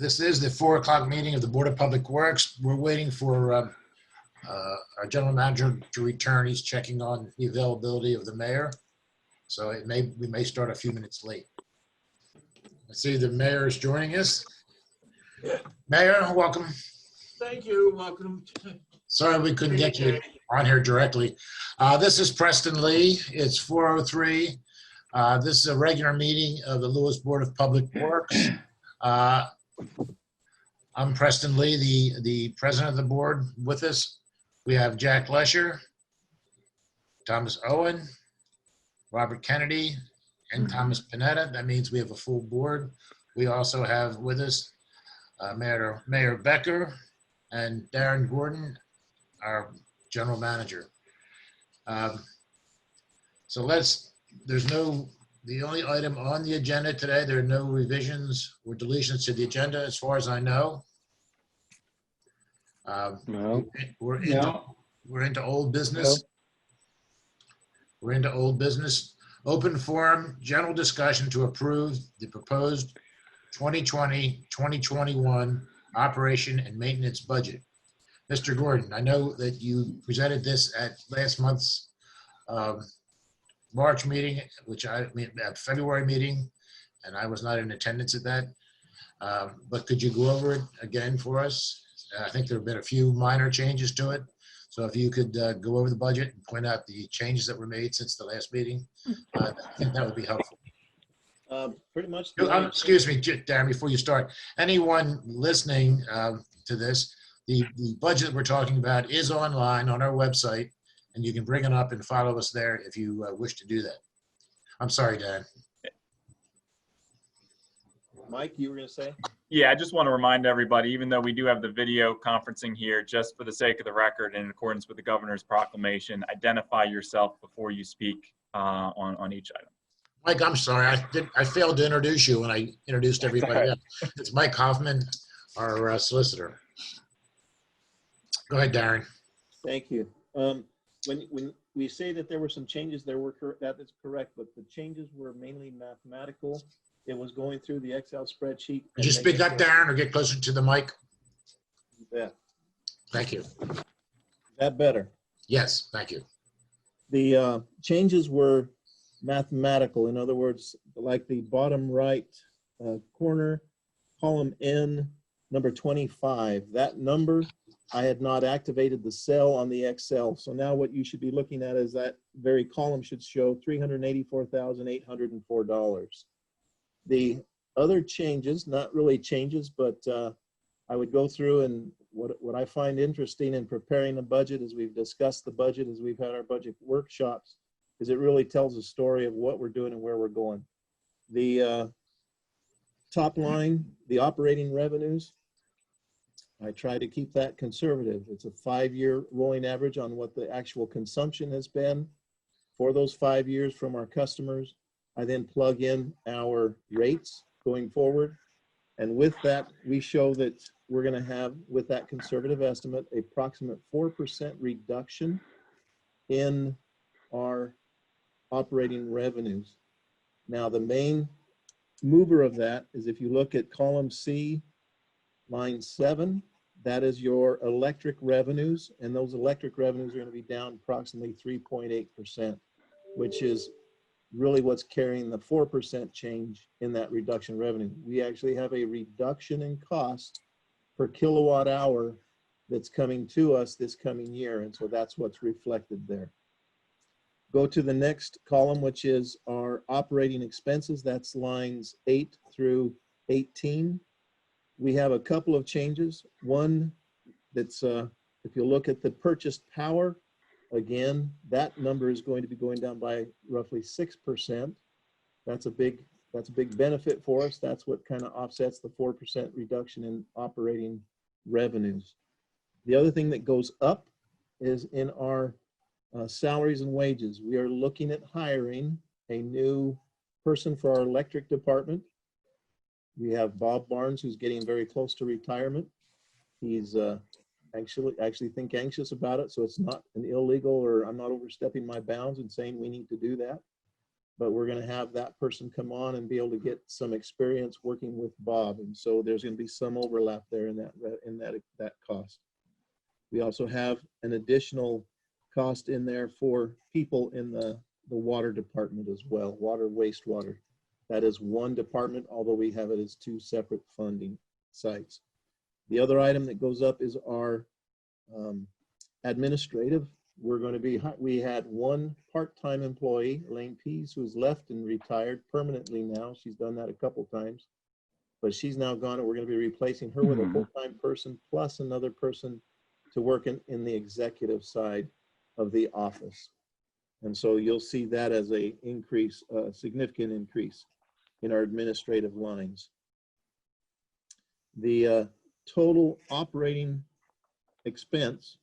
This is the 4 o'clock meeting of the Board of Public Works. We're waiting for our general manager to return. He's checking on the availability of the mayor. So we may start a few minutes late. I see the mayor is joining us. Mayor, welcome. Thank you. Welcome. Sorry we couldn't get you on here directly. This is Preston Lee. It's 4:03. This is a regular meeting of the Lewis Board of Public Works. I'm Preston Lee, the president of the board. With us, we have Jack Lesher, Thomas Owen, Robert Kennedy, and Thomas Panetta. That means we have a full board. We also have with us Mayor Becker and Darren Gordon, our general manager. The only item on the agenda today, there are no revisions or deletions to the agenda as far as I know. No. We're into old business. We're into old business. Open forum, general discussion to approve the proposed 2020-2021 operation and maintenance budget. Mr. Gordon, I know that you presented this at last month's March meeting, February meeting, and I was not in attendance at that. But could you go over it again for us? I think there have been a few minor changes to it. So if you could go over the budget and point out the changes that were made since the last meeting, I think that would be helpful. Pretty much. Excuse me, Darren, before you start, anyone listening to this, the budget that we're talking about is online on our website, and you can bring it up and follow us there if you wish to do that. I'm sorry, Darren. Mike, you were going to say? Yeah, I just want to remind everybody, even though we do have the video conferencing here, just for the sake of the record, in accordance with the governor's proclamation, identify yourself before you speak on each item. Mike, I'm sorry. I failed to introduce you when I introduced everybody else. It's Mike Hoffman, our solicitor. Go ahead, Darren. Thank you. When we say that there were some changes, that is correct, but the changes were mainly mathematical. It was going through the Excel spreadsheet. Could you speak up, Darren, or get closer to the mic? Yeah. Thank you. Is that better? Yes, thank you. The changes were mathematical. In other words, like the bottom right corner, column N, number 25. That number, I had not activated the cell on the Excel. So now what you should be looking at is that very column should show $384,804. The other changes, not really changes, but I would go through, and what I find interesting in preparing a budget, as we've discussed the budget, as we've had our budget workshops, is it really tells a story of what we're doing and where we're going. The top line, the operating revenues, I try to keep that conservative. It's a 5-year rolling average on what the actual consumption has been for those 5 years from our customers. I then plug in our rates going forward. And with that, we show that we're going to have, with that conservative estimate, approximate 4% reduction in our operating revenues. Now, the main mover of that is if you look at column C, line 7, that is your electric revenues. And those electric revenues are going to be down approximately 3.8%, which is really what's carrying the 4% change in that reduction revenue. We actually have a reduction in cost per kilowatt hour that's coming to us this coming year. And so that's what's reflected there. Go to the next column, which is our operating expenses. That's lines 8 through 18. We have a couple of changes. One that's, if you look at the purchased power, again, that number is going to be going down by roughly 6%. That's a big benefit for us. That's what kind of offsets the 4% reduction in operating revenues. The other thing that goes up is in our salaries and wages. We are looking at hiring a new person for our electric department. We have Bob Barnes, who's getting very close to retirement. He's actually think anxious about it, so it's not an illegal, or I'm not overstepping my bounds and saying we need to do that. but we're going to have that person come on and be able to get some experience working with Bob. And so there's going to be some overlap there in that cost. We also have an additional cost in there for people in the water department as well, water, wastewater. That is one department, although we have it as two separate funding sites. The other item that goes up is our administrative. We had one part-time employee, Elaine Pease, who's left and retired permanently now. She's done that a couple times, but she's now gone, and we're going to be replacing her with a full-time person plus another person to work in the executive side of the office. And so you'll see that as a increase, a significant increase in our administrative lines. The total operating expense,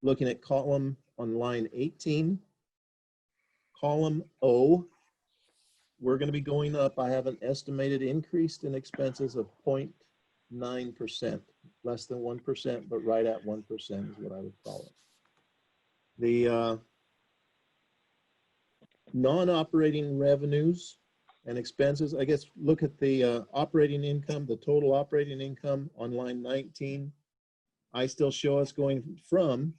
looking at column on line 18, column O, we're going to be going up. I have an estimated increase in expenses of 0.9%, less than 1%, but right at 1% is what I would call it. The non-operating revenues and expenses, I guess, look at the operating income, the total operating income on line 19. I still show us going from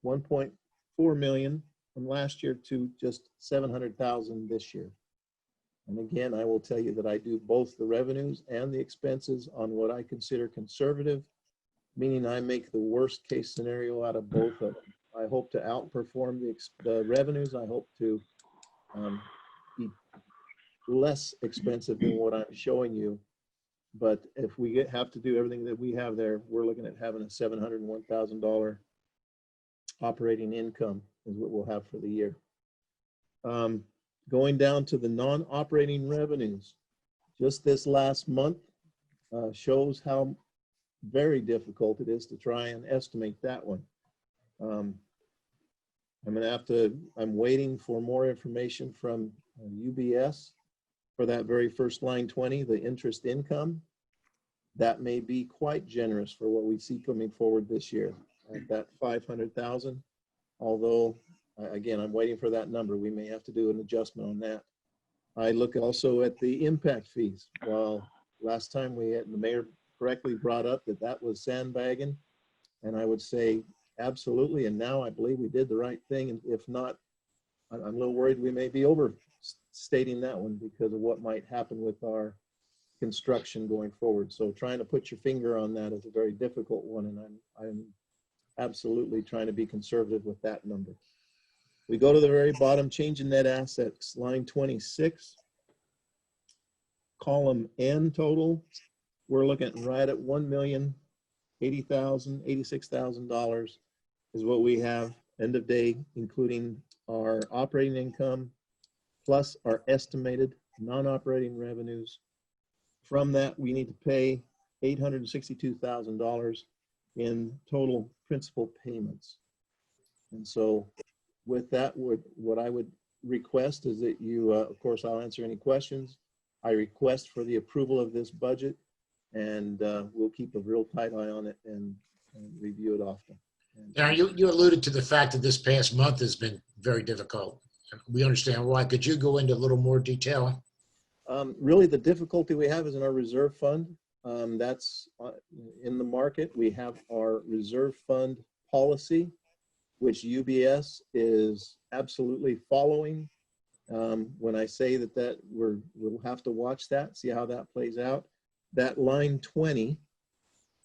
1.4 million from last year to just 700,000 this year. And again, I will tell you that I do both the revenues and the expenses on what I consider conservative, meaning I make the worst case scenario out of both of them. I hope to outperform the revenues. I hope to be less expensive than what I'm showing you. But if we have to do everything that we have there, we're looking at having a $701,000 operating income is what we'll have for the year. Going down to the non-operating revenues, just this last month shows how very difficult it is to try and estimate that one. I'm waiting for more information from UBS for that very first line 20, the interest income. That may be quite generous for what we see coming forward this year at that 500,000. Although, again, I'm waiting for that number. We may have to do an adjustment on that. I look also at the impact fees. Well, last time the mayor correctly brought up that was sandbagging, and I would say absolutely. And now I believe we did the right thing. And if not, I'm a little worried we may be overstating that one because of what might happen with our construction going forward. So trying to put your finger on that is a very difficult one, and I'm absolutely trying to be conservative with that number. We go to the very bottom, change in net assets, line 26, column N total. We're looking at right at $1,086,000 is what we have end of day, including our operating income plus our estimated non-operating revenues. From that, we need to pay $862,000 in total principal payments. And so with that, what I would request is that you, of course, I'll answer any questions. I request for the approval of this budget, and we'll keep a real tight eye on it and review it often. Now, you alluded to the fact that this past month has been very difficult. We understand why. Could you go into a little more detail? Really, the difficulty we have is in our reserve fund. That's in the market. We have our reserve fund policy, which UBS is absolutely following. When I say that we'll have to watch that, see how that plays out. That line 20,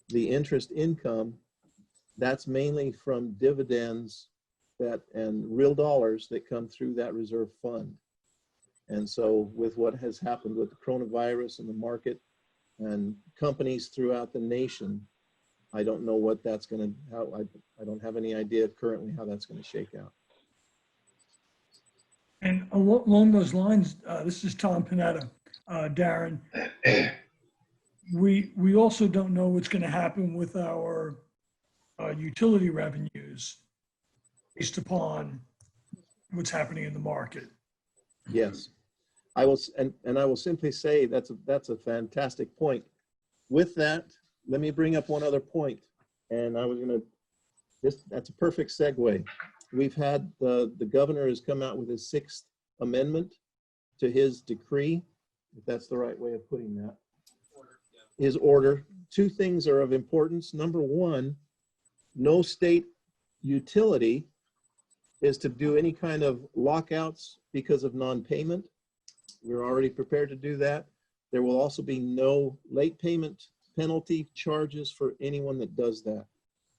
the interest income, that's mainly from dividends and real dollars that come through that reserve fund. And so with what has happened with the coronavirus in the market and companies throughout the nation, I don't know what that's going to, I don't have any idea currently how that's going to shake out. And along those lines, this is Tom Panetta, Darren. We also don't know what's going to happen with our utility revenues based upon what's happening in the market. Yes, I will, and I will simply say that's a fantastic point. With that, let me bring up one other point, and I was going to. That's a perfect segue. We've had the governor has come out with his 6th amendment to his decree, if that's the right way of putting that. His order. Two things are of importance. Number one, no state utility is to do any kind of lockouts because of non-payment. We're already prepared to do that. There will also be no late payment penalty charges for anyone that does that.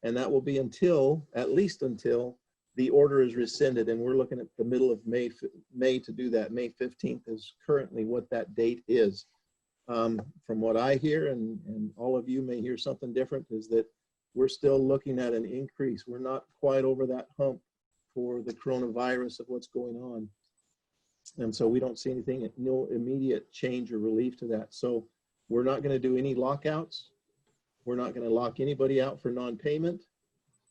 And that will be until, at least until, the order is rescinded. And we're looking at the middle of May to do that. May 15th is currently what that date is. From what I hear, and all of you may hear something different, is that we're still looking at an increase. We're not quite over that hump for the coronavirus of what's going on. And so we don't see anything, no immediate change or relief to that. So we're not going to do any lockouts. We're not going to lock anybody out for non-payment.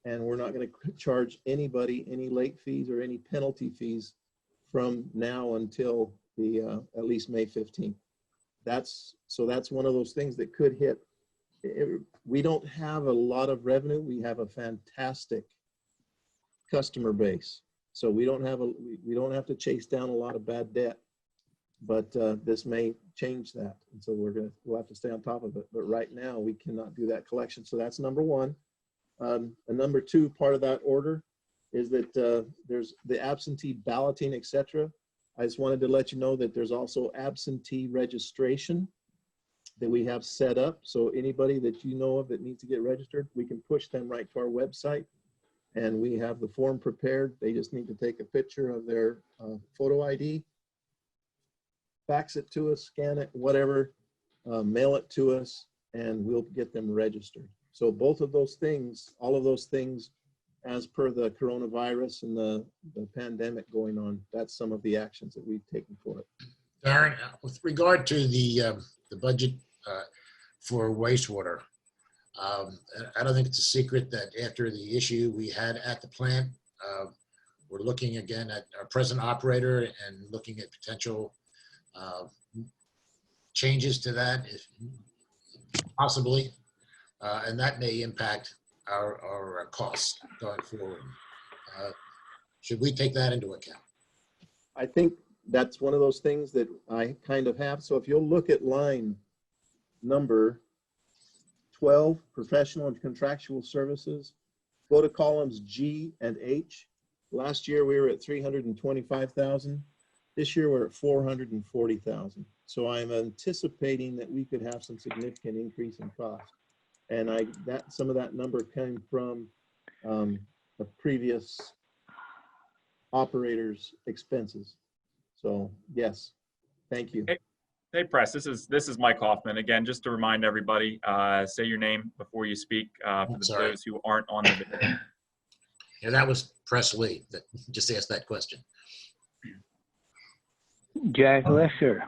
And we're not going to charge anybody any late fees or any penalty fees from now until the at least May 15th. That's one of those things that could hit. We don't have a lot of revenue. We have a fantastic customer base. So we don't have to chase down a lot of bad debt, but this may change that. And so we'll have to stay on top of it. But right now we cannot do that collection. So that's number one. And number two, part of that order is that there's the absentee balloting, etc. I just wanted to let you know that there's also absentee registration that we have set up. So anybody that you know of that needs to get registered, we can push them right to our website. And we have the form prepared. They just need to take a picture of their photo ID, fax it to us, scan it, whatever, mail it to us, and we'll get them registered. So both of those things, all of those things, as per the coronavirus and the pandemic going on, that's some of the actions that we've taken for it. Darren, with regard to the budget for wastewater, I don't think it's a secret that after the issue we had at the plant, we're looking again at our present operator and looking at potential changes to that, if possibly, and that may impact our costs going forward. Should we take that into account? I think that's one of those things that I kind of have. So if you'll look at line number 12, professional and contractual services, go to columns G and H. Last year we were at 325,000. This year we're at 440,000. So I'm anticipating that we could have some significant increase in cost. And some of that number came from the previous operator's expenses. So yes, thank you. Hey, press. This is Mike Hoffman again. Just to remind everybody, say your name before you speak for those who aren't on the video. Yeah, that was Press Lee that just asked that question. Jack Lesher.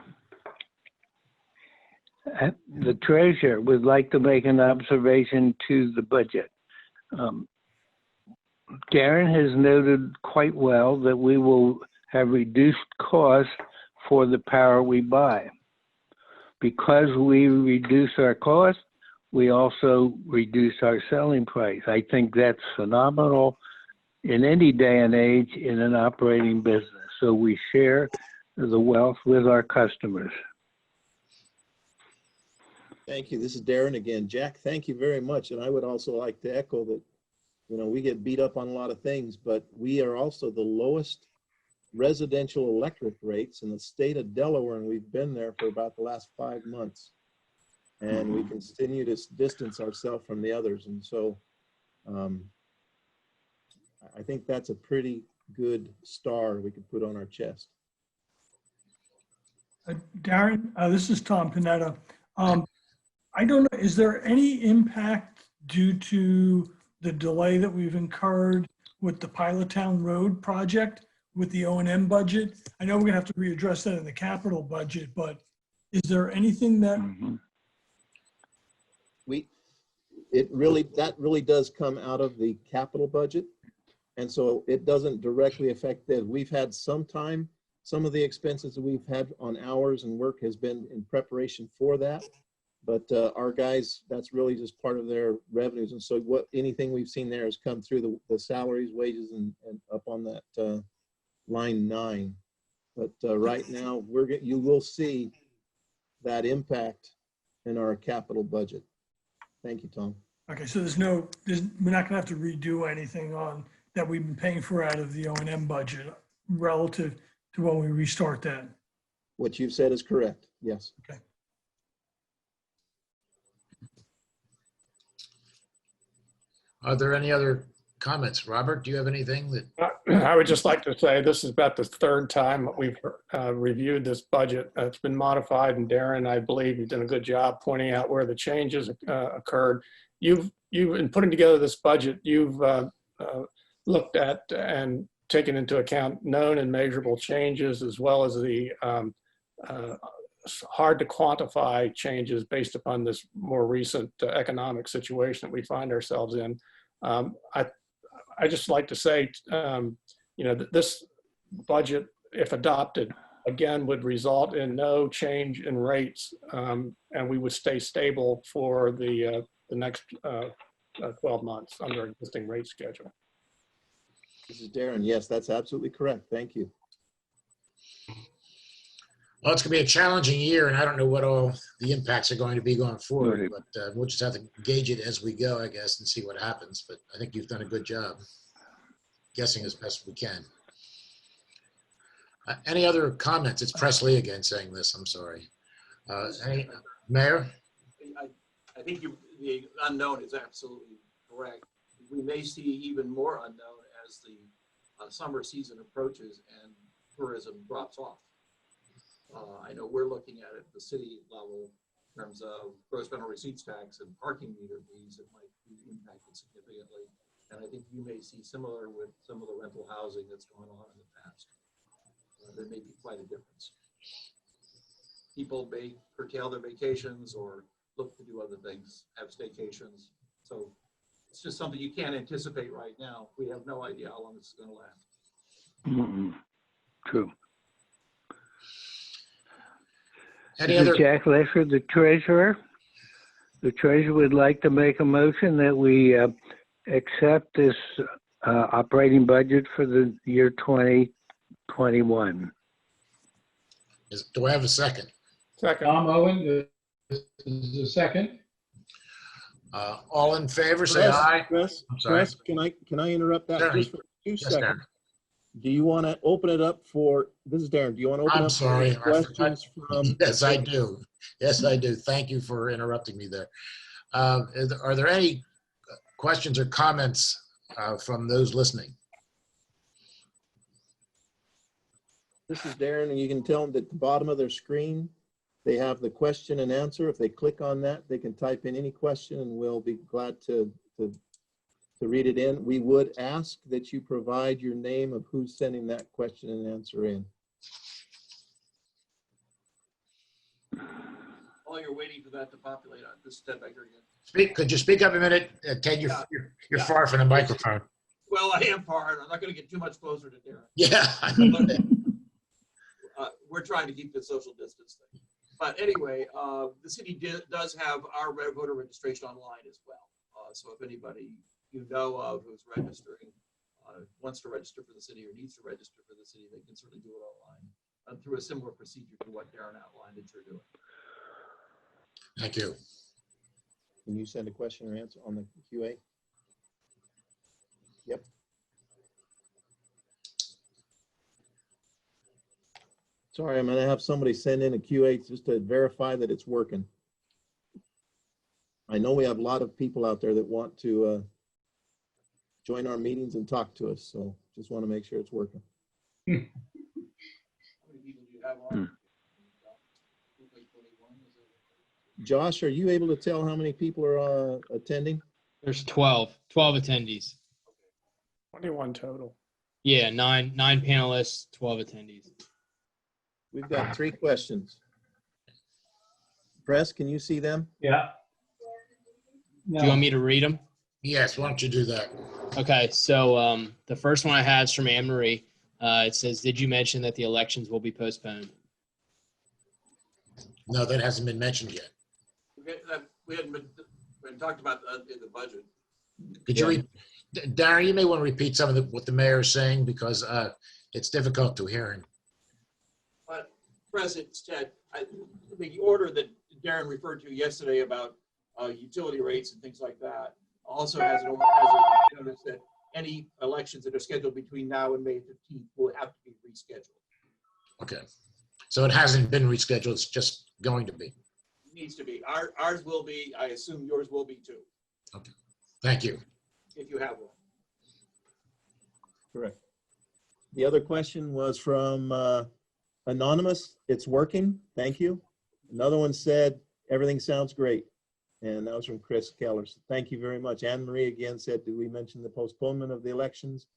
The treasurer would like to make an observation to the budget. Darren has noted quite well that we will have reduced costs for the power we buy. Because we reduce our cost, we also reduce our selling price. I think that's phenomenal in any day and age in an operating business. So we share the wealth with our customers. Thank you. This is Darren again. Jack, thank you very much. And I would also like to echo that, we get beat up on a lot of things, but we are also the lowest residential electric rates in the state of Delaware, and we've been there for about the last 5 months. And we continue to distance ourselves from the others. And so I think that's a pretty good star we could put on our chest. Darren, this is Tom Panetta. I don't know, is there any impact due to the delay that we've incurred with the Pilottown Road project with the O&M budget? I know we're gonna have to readdress that in the capital budget, but is there anything that that really does come out of the capital budget. And so it doesn't directly affect that. We've had some time, some of the expenses that we've had on hours and work has been in preparation for that. But our guys, that's really just part of their revenues. And so anything we've seen there has come through the salaries, wages, and up on that line 9. But right now, you will see that impact in our capital budget. Thank you, Tom. Okay, so we're not gonna have to redo anything on that we've been paying for out of the O&M budget relative to when we restart that. What you've said is correct. Yes. Okay. Are there any other comments? Robert, do you have anything that, I would just like to say this is about the third time that we've reviewed this budget. It's been modified, and Darren, I believe you've done a good job pointing out where the changes occurred. You've in putting together this budget, you've looked at and taken into account known and measurable changes, as well as the hard to quantify changes based upon this more recent economic situation that we find ourselves in. I just like to say, that this budget, if adopted, again, would result in no change in rates, and we would stay stable for the next 12 months under existing rate schedule. This is Darren. Yes, that's absolutely correct. Thank you. well, it's gonna be a challenging year, and I don't know what all the impacts are going to be going forward, but we'll just have to gauge it as we go, I guess, and see what happens. But I think you've done a good job guessing as best we can. Any other comments? It's Presley again saying this, I'm sorry. Mayor? I think the unknown is absolutely correct. We may see even more unknown as the summer season approaches and tourism drops off. I know we're looking at it at the city level in terms of gross rental receipts tax and parking meter fees that might be impacted significantly. And I think you may see similar with some of the rental housing that's gone on in the past. There may be quite a difference. People may curtail their vacations or look to do other things, have staycations. So it's just something you can't anticipate right now. We have no idea how long this is going to last. True. Any This is other? Jack Lesher, the treasurer. The treasurer would like to make a motion that we accept this operating budget for the year 2021. Do I have a second? Second. Tom Owen, this is the second. All in favor, say aye. Chris, I'm sorry. can I interrupt that Certainly. just for 2 Yes, seconds? Darren. Do you want to open it up for, this is Darren, do you want to open I'm up sorry, I for questions from? Yes, I do. Yes, I do. Thank you for interrupting me there. Are there any questions or comments from those listening? This is Darren, and you can tell them that at the bottom of their screen, they have the question and answer. If they click on that, they can type in any question and we'll be glad to read it in. We would ask that you provide your name of who's sending that question and answer in. While you're waiting for that to populate, this is Ted Baker again. Could you speak up a minute? Ted, you're Yeah. far from the microphone. Well, I am far, and I'm not going to get too much closer to Darren. Yeah. We're trying to keep the social distance thing. But anyway, the city does have our voter registration online as well. So if anybody you know of who's registering, wants to register for the city or needs to register for the city, they can certainly do it online through a similar procedure to what Darren outlined that you're doing. Thank you. Can you send a question or answer on the QA? Yep. Sorry, I'm going to have somebody send in a QA just to verify that it's working. I know we have a lot of people out there that want to join our meetings and talk to us, so just want to make sure it's working. How many people do you have on? Josh, are you able to tell how many people are attending? There's 12 attendees. 21 total. Yeah, nine panelists, 12 attendees. We've got 3 questions. Press, can you see them? Yeah. Do you want me to read them? Yes, why don't you do that? Okay, so the first one I have is from Anne Marie. It says, did you mention that the elections will be postponed? No, that hasn't been mentioned yet. We hadn't talked about in the budget. Could you, Darren, you may want to repeat some of what the mayor is saying because it's difficult to hear him. President said, the order that Darren referred to yesterday about utility rates and things like that also has a notice that any elections that are scheduled between now and May 15th will have to be rescheduled. Okay. So it hasn't been rescheduled, it's just going to be. It needs to be. Ours will be. I assume yours will be too, Thank you. if you have one. Correct. The other question was from Anonymous. It's working. Thank you. Another one said, everything sounds great. And that was from Chris Keller. So thank you very much. Anne Marie again said, did we mention the postponement of the elections?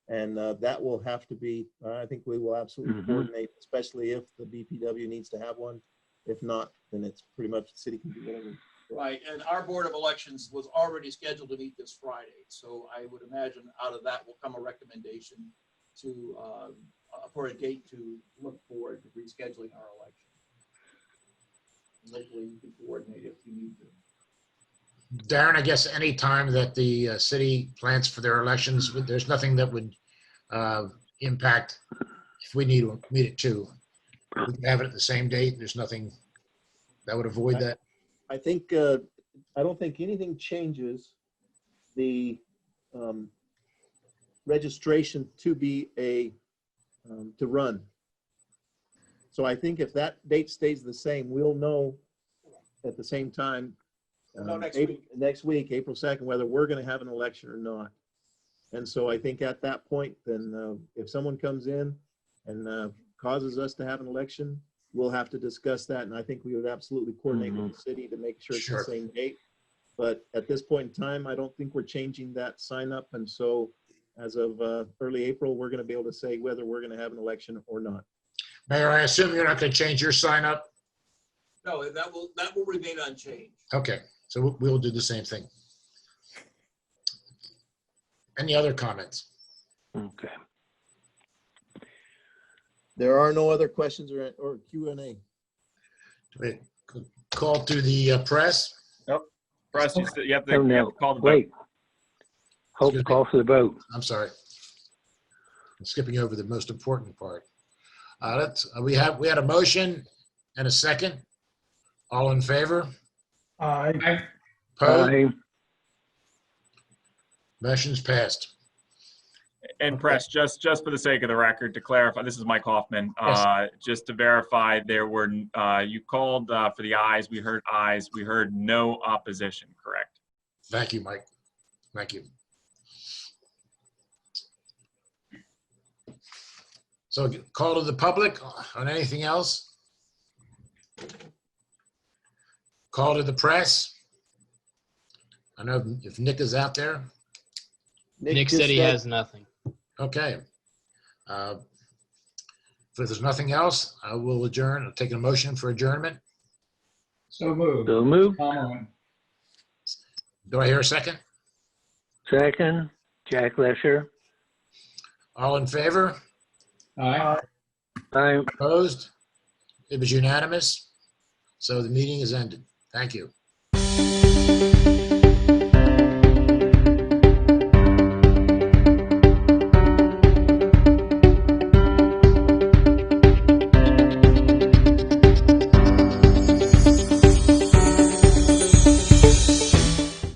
And that will have to be, I think we will absolutely coordinate, especially if the BPW needs to have one. If not, then it's pretty much the city can do whatever. Right, and our Board of Elections was already scheduled to meet this Friday. So I would imagine out of that will come a recommendation to, for a date to look forward to rescheduling our election. And hopefully you can coordinate if you need to. Darren, I guess any time that the city plans for their elections, there's nothing that would impact if we need it too. We can have it at the same date. There's nothing that would avoid that. I think, I don't think anything changes the registration to be to run. So I think if that date stays the same, we'll know at the same time next week, April 2nd, whether we're going to have an election or not. And so I think at that point, then if someone comes in and causes us to have an election, we'll have to discuss that. And I think we would absolutely coordinate with the city to make sure it's the same date. But at this point in time, I don't think we're changing that sign up. And so as of early April, we're going to be able to say whether we're going to have an election or not. Mayor, I assume you're not going to change your sign up? No, that will remain unchanged. Okay, so we'll do the same thing. Any other comments? Okay. There are no other questions or Q&A. Call to the press. Press, you have to call the vote. Wait. Hope call for the vote. I'm sorry. I'm skipping over the most important part. We had a motion and a second. All in favor? Aye. Opposed? Aye. Motion's passed. And press, just for the sake of the record, to clarify, this is Mike Hoffman. Yes. Just to verify, there were, you called for the ayes. We heard ayes. We heard no opposition, correct? Thank you, Mike. Thank you. So call to the public on anything else? Call to the press? I know if Nick is out there. Nick said he has nothing. Okay. If there's nothing else, I will adjourn. I'll take a motion for adjournment. So moved. So moved. Tom Owen. Do I hear a second? Second, Jack Lesher. All in favor? Aye. Aye. Opposed? It was unanimous. So the meeting is ended. Thank you.